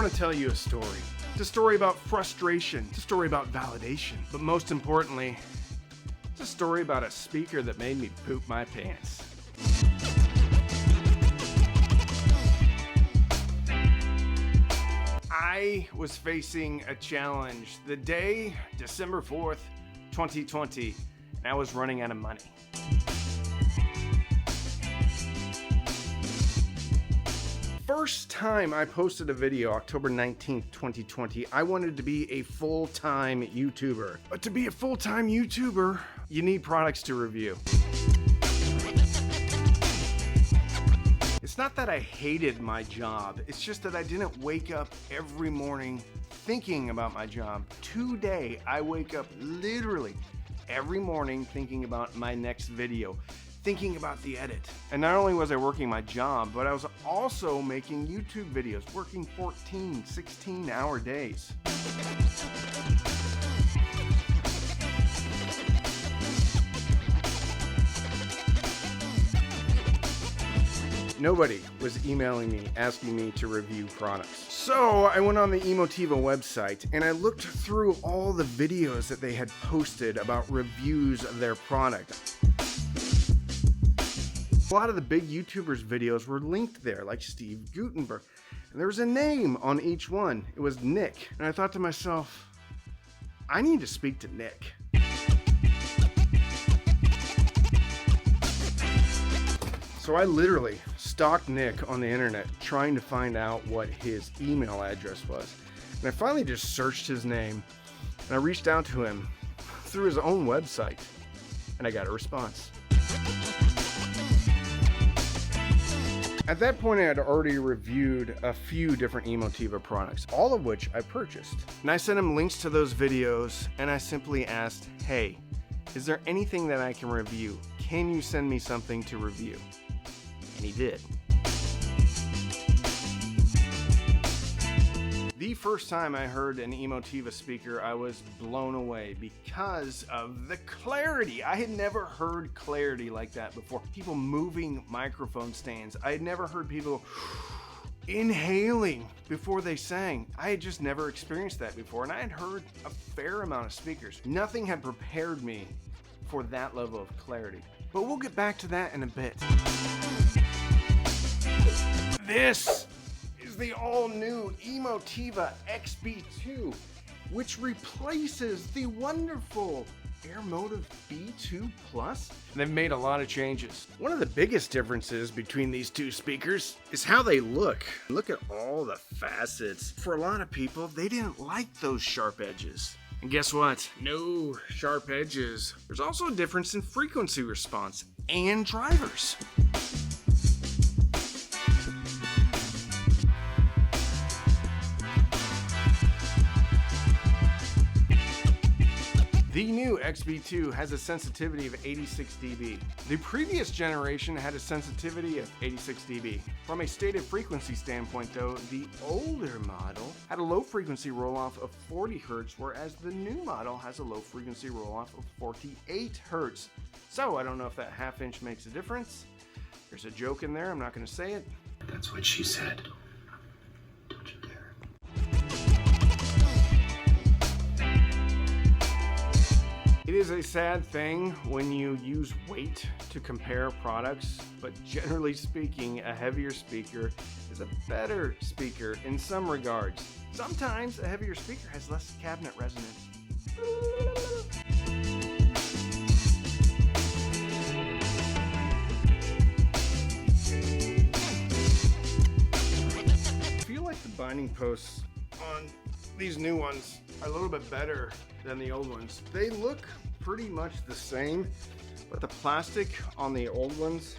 want to tell you a story. It's a story about frustration. It's a story about validation. But most importantly, it's a story about a speaker that made me poop my pants. I was facing a challenge the day, December 4th, 2020, and I was running out of money. First time I posted a video, October 19th, 2020, I wanted to be a full-time YouTuber. But to be a full-time YouTuber, you need products to review. It's not that I hated my job, it's just that I didn't wake up every morning thinking about my job. Today, I wake up literally every morning thinking about my next video, thinking about the edit. And not only was I working my job, but I was also making YouTube videos, working 14, 16-hour days. Nobody was emailing me asking me to review products. So I went on the Emotiva website and I looked through all the videos that they had posted about reviews of their product. A lot of the big YouTubers' videos were linked there, like Steve Gutenberg. And there was a name on each one. It was Nick. And I thought to myself, I need to speak to Nick. So I literally stalked Nick on the internet trying to find out what his email address was. And I finally just searched his name and I reached out to him through his own website and I got a response. At that point, I had already reviewed a few different Emotiva products, all of which I purchased. And I sent him links to those videos and I simply asked, hey, is there anything that I can review? Can you send me something to review? And he did. The first time I heard an Emotiva speaker, I was blown away because of the clarity. I had never heard clarity like that before. People moving microphone stands. I had never heard people inhaling before they sang. I had just never experienced that before, and I had heard a fair amount of speakers. Nothing had prepared me for that level of clarity. But we'll get back to that in a bit. This is the all-new Emotiva XB2, which replaces the wonderful Airmotive B2 Plus. They've made a lot of changes. One of the biggest differences between these two speakers is how they look. Look at all the facets. For a lot of people, they didn't like those sharp edges. And guess what? No sharp edges. There's also a difference in frequency response and drivers. The new XB2 has a sensitivity of 86 dB. The previous generation had a sensitivity of 86 dB. From a stated frequency standpoint though, the older model had a low frequency roll-off of 40 Hz, whereas the new model has a low frequency roll-off of 48 Hz. So I don't know if that half inch makes a difference. There's a joke in there, I'm not gonna say it. That's what she said. Don't you dare. It is a sad thing when you use weight to compare products, but generally speaking, a heavier speaker is a better speaker in some regards. Sometimes a heavier speaker has less cabinet resonance. I feel like the binding posts on these new ones are a little bit better than the old ones. They look pretty much the same, but the plastic on the old ones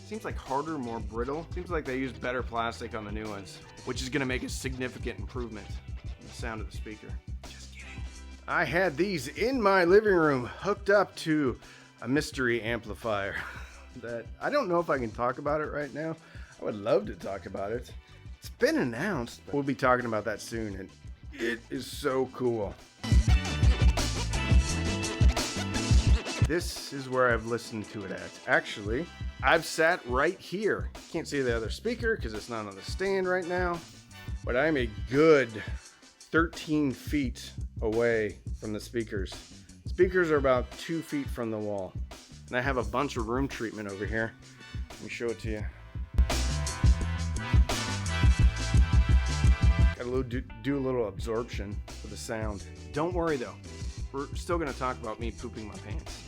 seems like harder, more brittle. Seems like they used better plastic on the new ones, which is gonna make a significant improvement in the sound of the speaker. Just kidding. I had these in my living room hooked up to a mystery amplifier that I don't know if I can talk about it right now. I would love to talk about it. It's been announced, but we'll be talking about that soon, and it is so cool. This is where I've listened to it at. Actually, I've sat right here. Can't see the other speaker because it's not on the stand right now. but I'm a good 13 feet away from the speakers. Speakers are about 2 feet from the wall. And I have a bunch of room treatment over here. Let me show it to you. Gotta do a little absorption for the sound. Don't worry though, we're still gonna talk about me pooping my pants.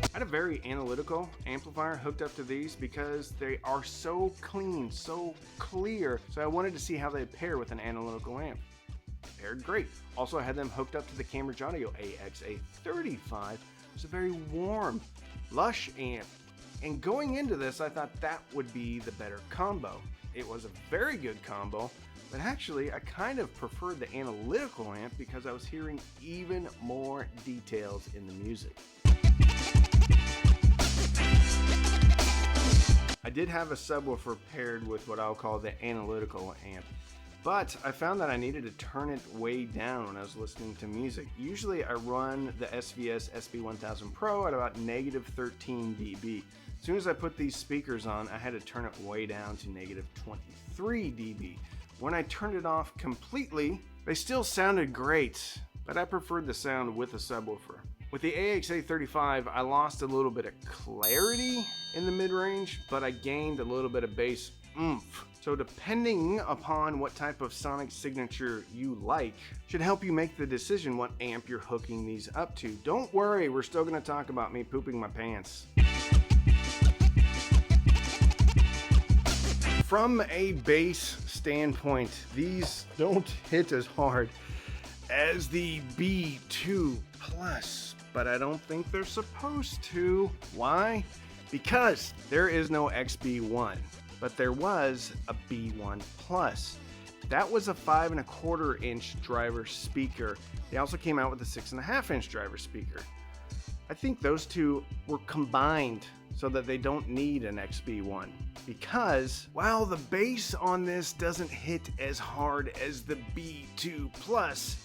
I had a very analytical amplifier hooked up to these because they are so clean, so clear. So I wanted to see how they pair with an analytical amp. Paired great. Also, I had them hooked up to the Cambridge Audio AXA35. It's a very warm, lush amp. And going into this, I thought that would be the better combo. It was a very good combo, but actually I kind of preferred the analytical amp because I was hearing even more details in the music. I did have a subwoofer paired with what I'll call the analytical amp, but I found that I needed to turn it way down when I was listening to music. Usually I run the SVS SB1000 Pro at about negative 13 dB. As soon as I put these speakers on, I had to turn it way down to negative 23 dB. When I turned it off completely, they still sounded great, but I preferred the sound with a subwoofer. With the AXA35, I lost a little bit of clarity in the mid-range, but I gained a little bit of bass oomph. So depending upon what type of sonic signature you like, should help you make the decision what amp you're hooking these up to. Don't worry, we're still gonna talk about me pooping my pants. From a bass standpoint, these don't hit as hard as the B2 Plus, but I don't think they're supposed to. Why? Because there is no XB1, but there was a B1 Plus. That was a 5¼ inch driver speaker. They also came out with a 6½ inch driver speaker. I think those two were combined so that they don't need an XB1, because while the bass on this doesn't hit as hard as the B2 Plus,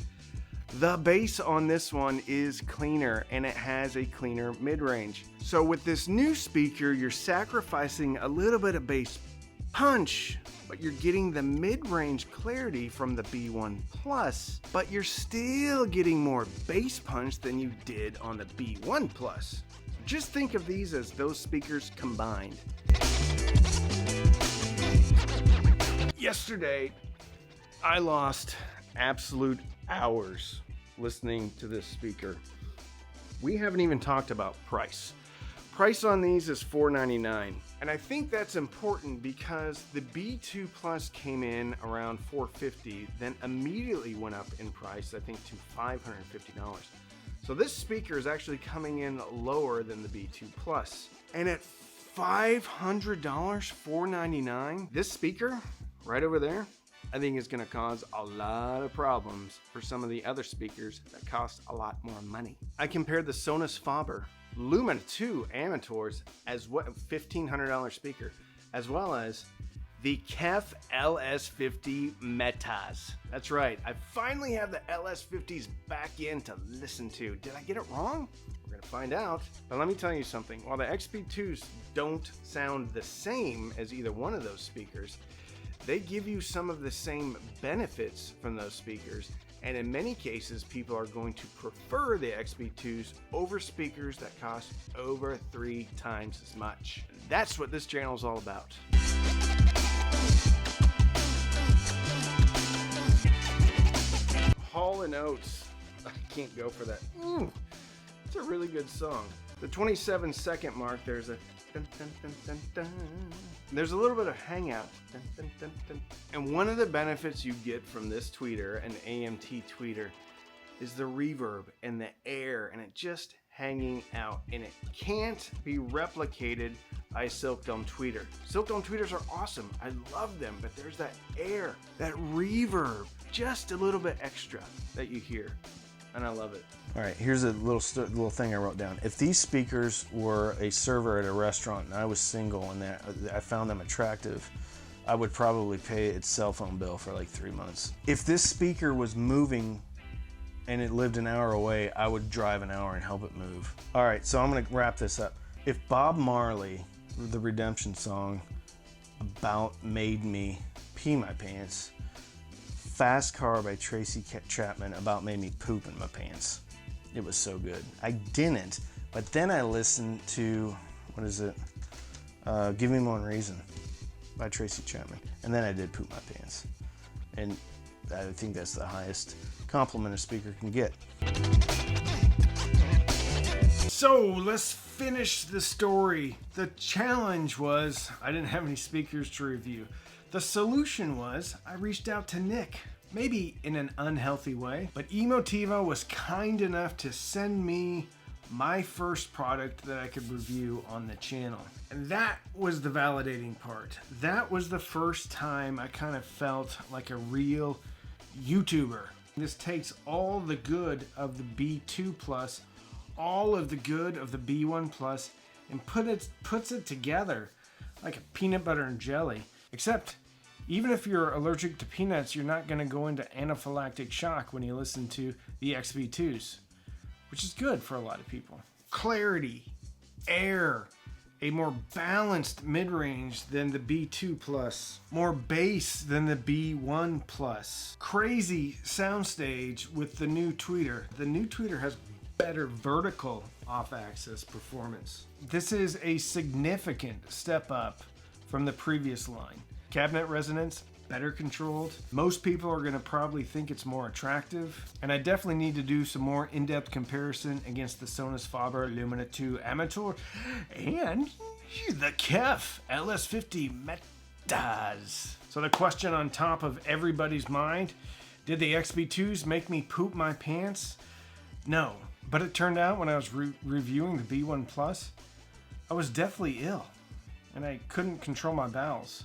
the bass on this one is cleaner and it has a cleaner mid-range. So with this new speaker, you're sacrificing a little bit of bass punch, but you're getting the mid-range clarity from the B1 Plus, but you're still getting more bass punch than you did on the B1 Plus. Just think of these as those speakers combined. Yesterday, I lost absolute hours listening to this speaker. We haven't even talked about price. Price on these is $499, and I think that's important because the B2 Plus came in around $450, then immediately went up in price, I think, to $550. So this speaker is actually coming in lower than the B2 Plus. And at $500, $499, this speaker right over there, I think is gonna cause a lot of problems for some of the other speakers that cost a lot more money. I compared the Sonus Faber Lumina 2 Amateurs as what $1,500 speaker, as well as the KEF LS50 Metas. That's right, I finally have the LS50s back in to listen to. Did I get it wrong? We're gonna find out. But let me tell you something, while the XB2s don't sound the same as either one of those speakers, they give you some of the same benefits from those speakers, and in many cases, people are going to prefer the XB2s over speakers that cost over 3 times as much. That's what this channel is all about. Hall & Oates. I can't go for that. It's a really good song. The 27-second mark, there's a dun, dun, dun, dun, dun. There's a little bit of hangout. Dun, dun, dun, dun. And one of the benefits you get from this tweeter, an AMT tweeter, is the reverb and the air and it just hanging out. And it can't be replicated by a Silk Dome tweeter. Silk Dome tweeters are awesome. I love them, but there's that air, that reverb, just a little bit extra that you hear. And I love it. All right, here's a little thing I wrote down. If these speakers were a server at a restaurant and I was single and I found them attractive, I would probably pay its cell phone bill for like 3 months. If this speaker was moving and it lived an hour away, I would drive an hour and help it move. All right, so I'm gonna wrap this up. If Bob Marley, the Redemption song, about made me pee my pants, Fast Car by Tracy Chapman about made me poop in my pants. It was so good. I didn't, but then I listened to, what is it? Give Me One Reason by Tracy Chapman. And then I did poop my pants. And I think that's the highest compliment a speaker can get. So let's finish the story. The challenge was I didn't have any speakers to review. The solution was I reached out to Nick, maybe in an unhealthy way, but Emotiva was kind enough to send me my first product that I could review on the channel. And that was the validating part. That was the first time I kind of felt like a real YouTuber. This takes all the good of the B2 Plus, all of the good of the B1 Plus, and puts it together like a peanut butter and jelly. Except, even if you're allergic to peanuts, you're not going to go into anaphylactic shock when you listen to the XB2s, which is good for a lot of people. Clarity, air, a more balanced mid-range than the B2 Plus, more bass than the B1 Plus. Crazy soundstage with the new tweeter. The new tweeter has better vertical off-axis performance. This is a significant step up from the previous line. Cabinet resonance, better controlled. Most people are going to probably think it's more attractive, and I definitely need to do some more in-depth comparison against the Sonus Faber Lumina 2 Amateur and the KEF LS50 Metas. So the question on top of everybody's mind, did the XB2s make me poop my pants? No, but it turned out when I was reviewing the B1 Plus, I was deathly ill, and I couldn't control my bowels.